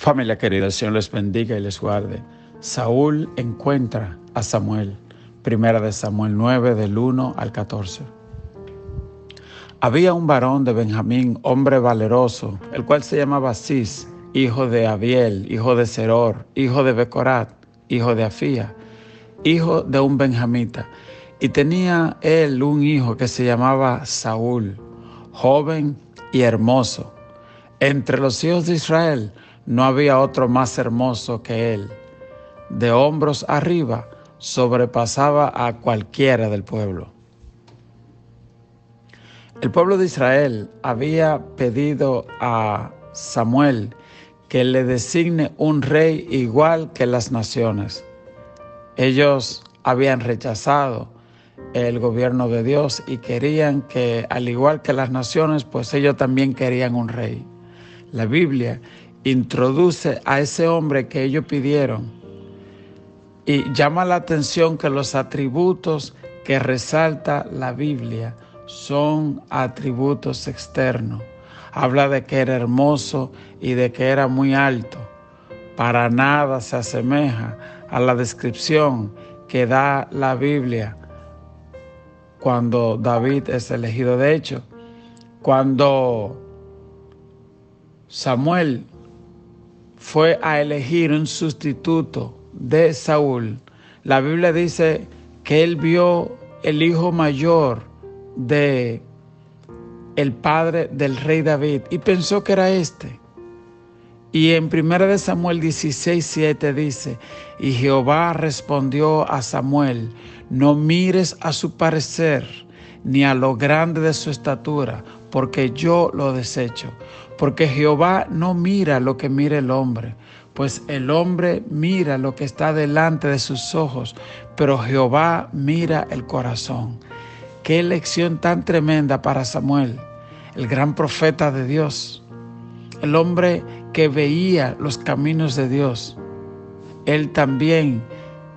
Familia querida, el Señor les bendiga y les guarde. Saúl encuentra a Samuel. Primera de Samuel 9, del 1 al 14. Había un varón de Benjamín, hombre valeroso, el cual se llamaba Cis, hijo de Abiel, hijo de Seror, hijo de Becorat, hijo de Afía, hijo de un benjamita. Y tenía él un hijo que se llamaba Saúl, joven y hermoso. Entre los hijos de Israel no había otro más hermoso que él. De hombros arriba sobrepasaba a cualquiera del pueblo. El pueblo de Israel había pedido a Samuel que le designe un rey igual que las naciones. Ellos habían rechazado el gobierno de Dios y querían que, al igual que las naciones, pues ellos también querían un rey. La Biblia introduce a ese hombre que ellos pidieron y llama la atención que los atributos que resalta la Biblia son atributos externos. Habla de que era hermoso y de que era muy alto. Para nada se asemeja a la descripción que da la Biblia cuando David es elegido. De hecho, cuando Samuel fue a elegir un sustituto de Saúl, la Biblia dice que él vio el hijo mayor de el padre del rey David y pensó que era este. Y en 1 Samuel 16:7 dice: y Jehová respondió a Samuel: no mires a su parecer, ni a lo grande de su estatura, porque yo lo desecho. Porque Jehová no mira lo que mira el hombre, pues el hombre mira lo que está delante de sus ojos, pero Jehová mira el corazón. Qué lección tan tremenda para Samuel, el gran profeta de Dios, el hombre que veía los caminos de Dios. Él también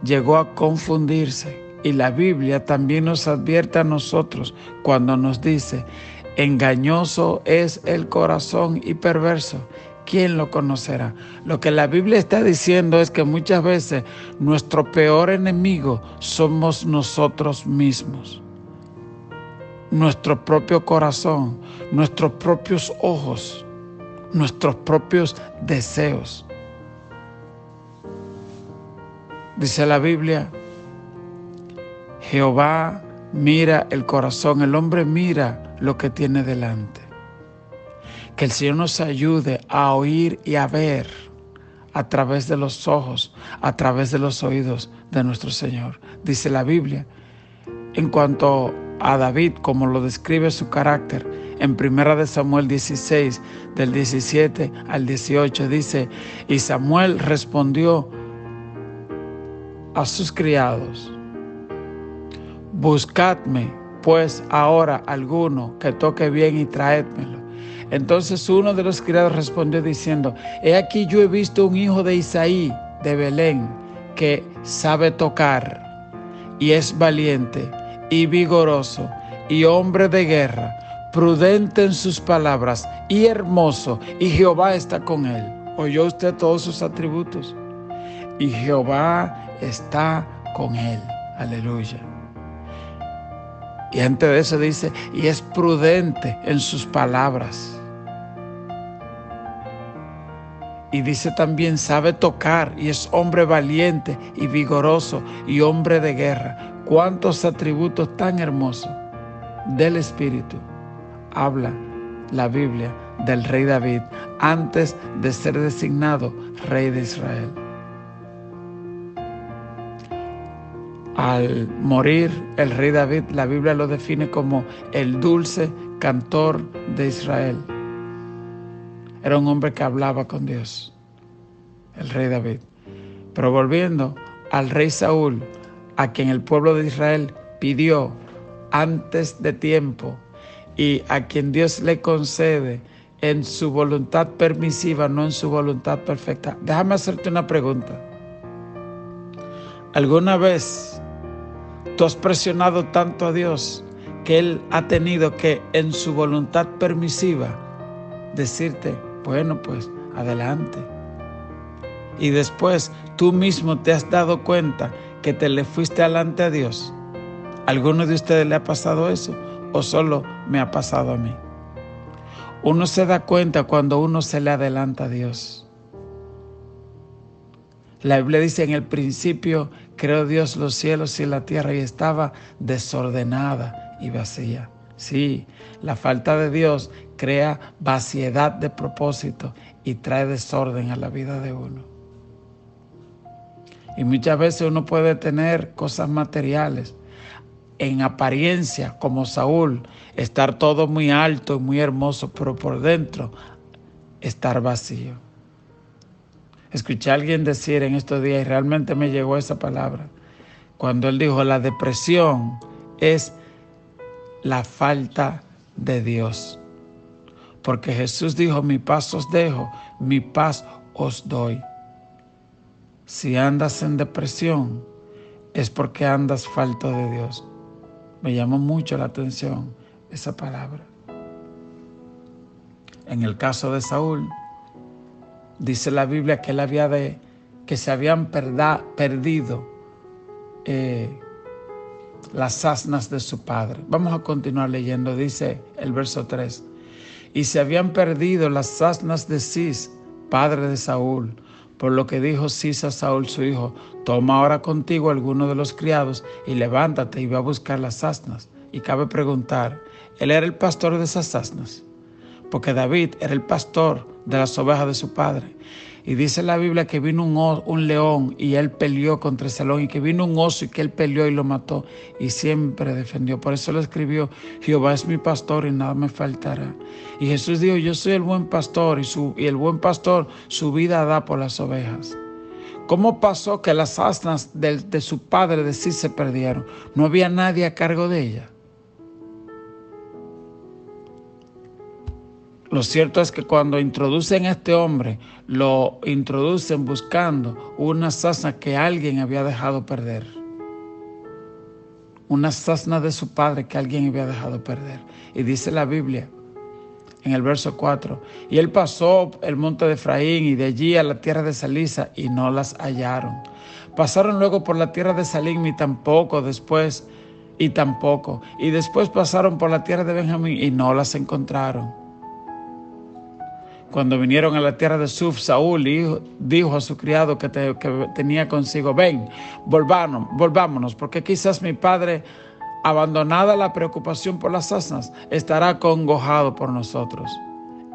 llegó a confundirse, y la Biblia también nos advierte a nosotros cuando nos dice: engañoso es el corazón y perverso, ¿quién lo conocerá? Lo que la Biblia está diciendo es que muchas veces nuestro peor enemigo somos nosotros mismos. Nuestro propio corazón, nuestros propios ojos, nuestros propios deseos. Dice la Biblia: Jehová mira el corazón, el hombre mira lo que tiene delante. Que el Señor nos ayude a oír y a ver a través de los ojos, a través de los oídos de nuestro Señor. Dice la Biblia, en cuanto a David, como lo describe su carácter, en 1 Samuel 16, del 17 al 18, dice: y Samuel respondió a sus criados: buscadme pues ahora alguno que toque bien y traédmelo. Entonces uno de los criados respondió diciendo: he aquí, yo he visto un hijo de Isaí de Belén que sabe tocar y es valiente y vigoroso y hombre de guerra, prudente en sus palabras y hermoso, y Jehová está con él. ¿Oyó usted todos sus atributos? Y Jehová está con él. Aleluya. Y antes de eso dice: y es prudente en sus palabras. Y dice también: sabe tocar y es hombre valiente y vigoroso y hombre de guerra. Cuántos atributos tan hermosos del Espíritu habla la Biblia del rey David antes de ser designado rey de Israel. Al morir el rey David, la Biblia lo define como el dulce cantor de Israel. Era un hombre que hablaba con Dios, el rey David. Pero volviendo al rey Saúl, a quien el pueblo de Israel pidió antes de tiempo y a quien Dios le concede en su voluntad permisiva, no en su voluntad perfecta. Déjame hacerte una pregunta. ¿Alguna vez tú has presionado tanto a Dios que Él ha tenido que, en su voluntad permisiva, decirte: bueno, pues adelante, y después tú mismo te has dado cuenta que te le fuiste adelante a Dios? ¿Alguno de ustedes le ha pasado eso o solo me ha pasado a mí? Uno se da cuenta cuando uno se le adelanta a Dios. La Biblia dice: en el principio creó Dios los cielos y la tierra, y estaba desordenada y vacía. Sí, la falta de Dios crea vaciedad de propósito y trae desorden a la vida de uno. Y muchas veces uno puede tener cosas materiales, en apariencia, como Saúl, estar todo muy alto y muy hermoso, pero por dentro estar vacío. Escuché a alguien decir en estos días, y realmente me llegó esa palabra, cuando él dijo: la depresión es la falta de Dios. Porque Jesús dijo: mi paz os dejo, mi paz os doy. Si andas en depresión, es porque andas falto de Dios. Me llamó mucho la atención esa palabra. En el caso de Saúl, dice la Biblia que que se habían perdido las asnas de su padre. Vamos a continuar leyendo. Dice el verso 3: y se habían perdido las asnas de Cis, padre de Saúl, por lo que dijo Cis a Saúl su hijo: toma ahora contigo alguno de los criados y levántate y ve a buscar las asnas. Y cabe preguntar, ¿él era el pastor de esas asnas? Porque David era el pastor de las ovejas de su padre. Y dice la Biblia que vino un león y él peleó contra ese león, y que vino un oso y que él peleó y lo mató, y siempre defendió. Por eso le escribió: Jehová es mi pastor y nada me faltará. Y Jesús dijo: yo soy el buen pastor, y el buen pastor su vida da por las ovejas. ¿Cómo pasó que las asnas de su padre de sí se perdieron? No había nadie a cargo de ellas. Lo cierto es que cuando introducen a este hombre, lo introducen buscando unas asnas que alguien había dejado perder. Unas asnas de su padre que alguien había dejado perder. Y dice la Biblia en el verso 4: y él pasó el monte de Efraín y de allí a la tierra de Salisa y no las hallaron. Pasaron luego por la tierra de Salim y después pasaron por la tierra de Benjamín y no las encontraron. Cuando vinieron a la tierra de Suf, Saúl dijo a su criado que tenía consigo: ven, volvámonos, porque quizás mi padre, abandonada la preocupación por las asnas, estará acongojado por nosotros.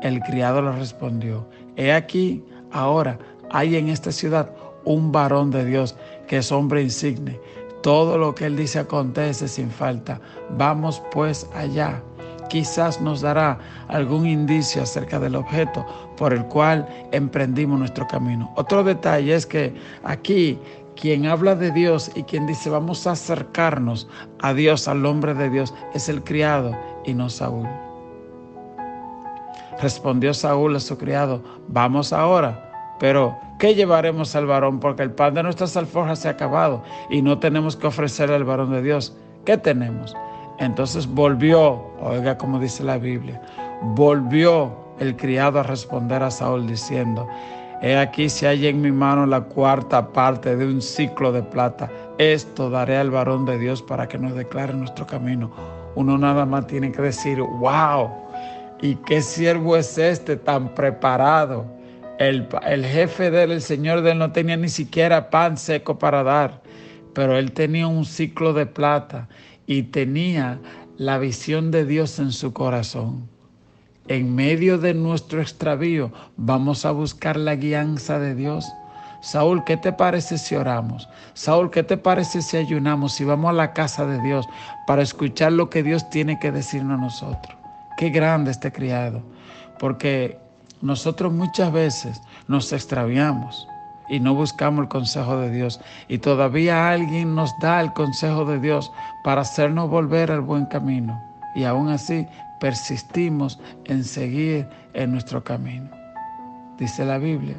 El criado le respondió: he aquí, ahora hay en esta ciudad un varón de Dios que es hombre insigne. Todo lo que él dice acontece sin falta. Vamos pues allá. Quizás nos dará algún indicio acerca del objeto por el cual emprendimos nuestro camino. Otro detalle es que aquí quien habla de Dios y quien dice vamos a acercarnos a Dios, al hombre de Dios, es el criado y no Saúl. Respondió Saúl a su criado: vamos ahora, pero ¿qué llevaremos al varón? Porque el pan de nuestras alforjas se ha acabado y no tenemos que ofrecerle al varón de Dios. ¿Qué tenemos? Entonces volvió, oiga como dice la Biblia, volvió el criado a responder a Saúl diciendo: he aquí se halla en mi mano la cuarta parte de un siclo de plata. Esto daré al varón de Dios para que nos declare nuestro camino. Uno nada más tiene que decir: wow, ¿y qué siervo es este tan preparado? El jefe de él, el señor de él, no tenía ni siquiera pan seco para dar, pero él tenía un siclo de plata y tenía la visión de Dios en su corazón. En medio de nuestro extravío, vamos a buscar la guianza de Dios. Saúl, ¿qué te parece si oramos? Saúl, ¿qué te parece si ayunamos, si vamos a la casa de Dios para escuchar lo que Dios tiene que decirnos a nosotros? Qué grande este criado, porque nosotros muchas veces nos extraviamos y no buscamos el consejo de Dios, y todavía alguien nos da el consejo de Dios para hacernos volver al buen camino, y aún así persistimos en seguir en nuestro camino. Dice la Biblia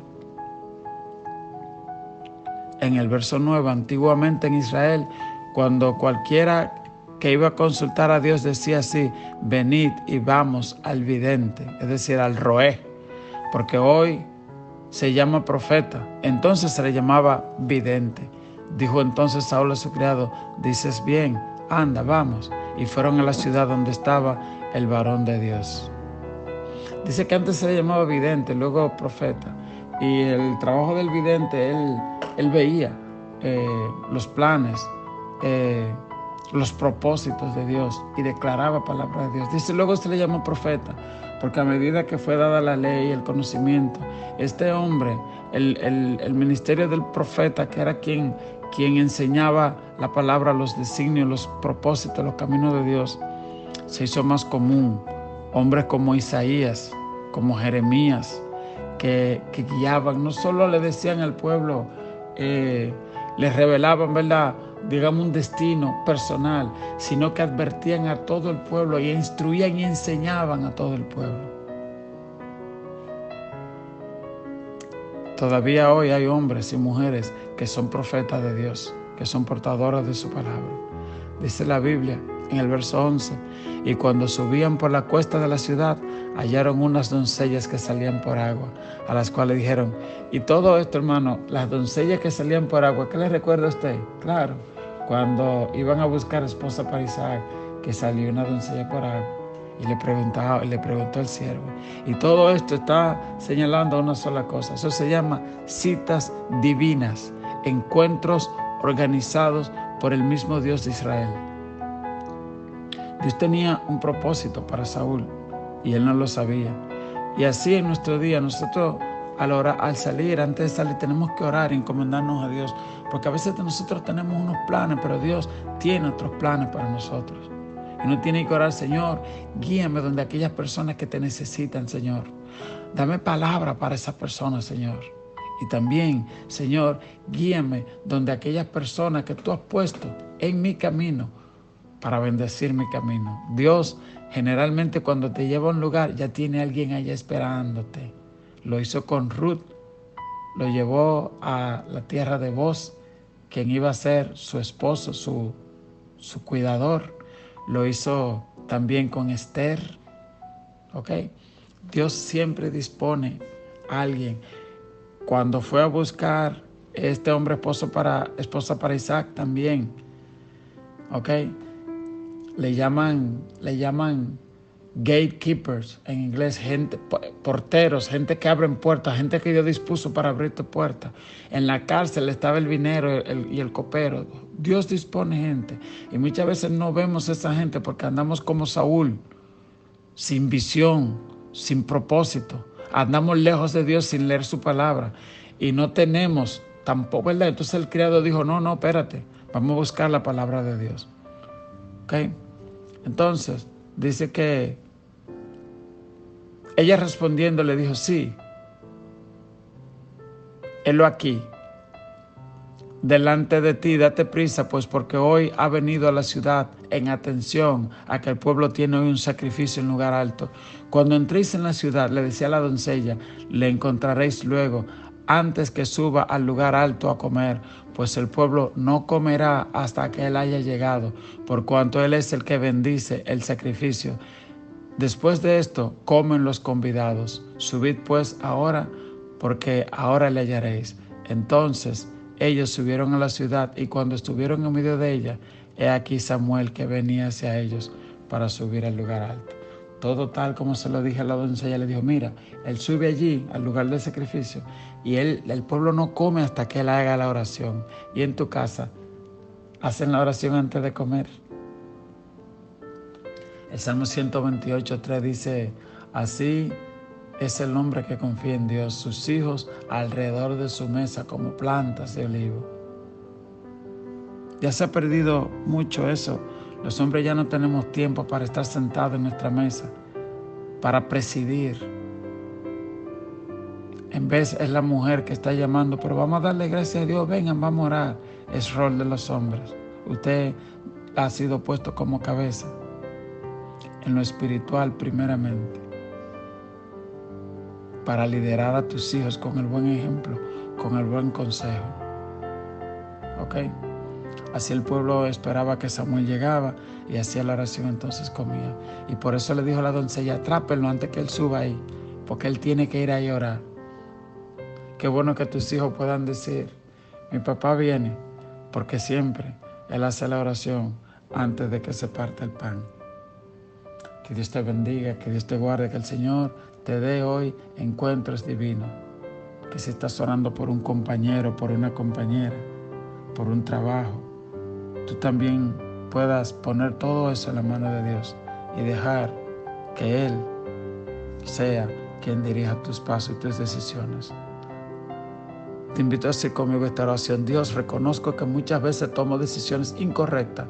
en el verso 9: antiguamente en Israel, cuando cualquiera que iba a consultar a Dios decía así: venid y vamos al vidente, es decir, al roé, porque hoy se llama profeta. Entonces se le llamaba vidente. Dijo entonces Saúl a su criado: dices bien, anda, vamos. Y fueron a la ciudad donde estaba el varón de Dios. Dice que antes se le llamaba vidente, luego profeta. Y el trabajo del vidente, él veía los planes, los propósitos de Dios y declaraba palabra de Dios. Dice, luego se le llamó profeta, porque a medida que fue dada la ley y el conocimiento, este hombre, el ministerio del profeta, que era quien enseñaba la palabra, los designios, los propósitos, los caminos de Dios, se hizo más común. Hombres como Isaías, como Jeremías, que guiaban, no solo le decían al pueblo, les revelaban, ¿verdad?, digamos, un destino personal, sino que advertían a todo el pueblo y instruían y enseñaban a todo el pueblo. Todavía hoy hay hombres y mujeres que son profetas de Dios, que son portadores de su palabra. Dice la Biblia en el verso 11, y cuando subían por la cuesta de la ciudad, hallaron unas doncellas que salían por agua, a las cuales dijeron, y todo esto, hermano, las doncellas que salían por agua, ¿qué le recuerda a usted? Claro, cuando iban a buscar esposa para Isaac, que salió una doncella por agua, y le preguntó el siervo. Y todo esto está señalando una sola cosa. Eso se llama citas divinas, encuentros organizados por el mismo Dios de Israel. Dios tenía un propósito para Saúl y él no lo sabía. Y así en nuestro día, nosotros al salir, antes de salir, tenemos que orar y encomendarnos a Dios, porque a veces nosotros tenemos unos planes, pero Dios tiene otros planes para nosotros. Y uno tiene que orar, Señor, guíame donde aquellas personas que te necesitan, Señor. Dame palabra para esas personas, Señor. Y también, Señor, guíame donde aquellas personas que tú has puesto en mi camino para bendecir mi camino. Dios generalmente cuando te lleva a un lugar ya tiene alguien allá esperándote. Lo hizo con Ruth, lo llevó a la tierra de Boz, quien iba a ser su esposo, su cuidador. Lo hizo también con Esther. ¿Ok? Dios siempre dispone a alguien. Cuando fue a buscar este hombre esposa para Isaac también. ¿Ok? Le llaman gatekeepers en inglés, porteros, gente que abren puertas, gente que Dios dispuso para abrirte puertas. En la cárcel estaba el vinero y el copero. Dios dispone gente. Y muchas veces no vemos a esa gente porque andamos como Saúl, sin visión, sin propósito. Andamos lejos de Dios sin leer su palabra. Y no tenemos tampoco, ¿verdad? Entonces el criado dijo, no, espérate, vamos a buscar la palabra de Dios. ¿Ok? Entonces, dice que ella respondiendo le dijo, sí, helo aquí, delante de ti, date prisa, pues porque hoy ha venido a la ciudad en atención a que el pueblo tiene hoy un sacrificio en lugar alto. Cuando entréis en la ciudad, le decía a la doncella, le encontraréis luego, antes que suba al lugar alto a comer, pues el pueblo no comerá hasta que él haya llegado, por cuanto él es el que bendice el sacrificio. Después de esto, comen los convidados. Subid pues ahora, porque ahora le hallaréis. Entonces ellos subieron a la ciudad, y cuando estuvieron en medio de ella, he aquí Samuel que venía hacia ellos para subir al lugar alto. Todo tal como se lo dije a la doncella, le dijo, mira, él sube allí al lugar del sacrificio y el pueblo no come hasta que él haga la oración. Y en tu casa, hacen la oración antes de comer. El Salmo 128:3 dice, así es el hombre que confía en Dios, sus hijos alrededor de su mesa como plantas de olivo. Ya se ha perdido mucho eso. Los hombres ya no tenemos tiempo para estar sentados en nuestra mesa, para presidir. En vez es la mujer que está llamando, pero vamos a darle gracias a Dios, vengan, vamos a orar. Es rol de los hombres. Usted ha sido puesto como cabeza en lo espiritual primeramente, para liderar a tus hijos con el buen ejemplo, con el buen consejo. ¿Ok? Así el pueblo esperaba que Samuel llegaba y hacía la oración, entonces comía. Y por eso le dijo a la doncella, atrápenlo antes que él suba ahí, porque él tiene que ir ahí a orar. Qué bueno que tus hijos puedan decir, mi papá viene, porque siempre Él hace la oración antes de que se parta el pan. Que Dios te bendiga, que Dios te guarde, que el Señor te dé hoy encuentros divinos. Que si estás orando por un compañero, por una compañera, por un trabajo, tú también puedas poner todo eso en la mano de Dios y dejar que Él sea quien dirija tus pasos y tus decisiones. Te invito a hacer conmigo esta oración. Dios, reconozco que muchas veces tomo decisiones incorrectas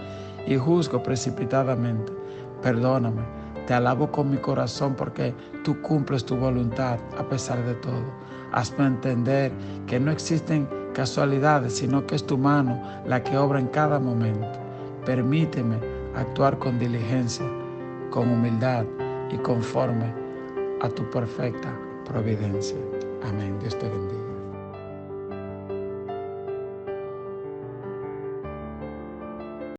y juzgo precipitadamente. Perdóname, te alabo con mi corazón porque tú cumples tu voluntad a pesar de todo. Hazme entender que no existen casualidades, sino que es tu mano la que obra en cada momento. Permíteme actuar con diligencia, con humildad y conforme a tu perfecta providencia. Amén. Dios te bendiga.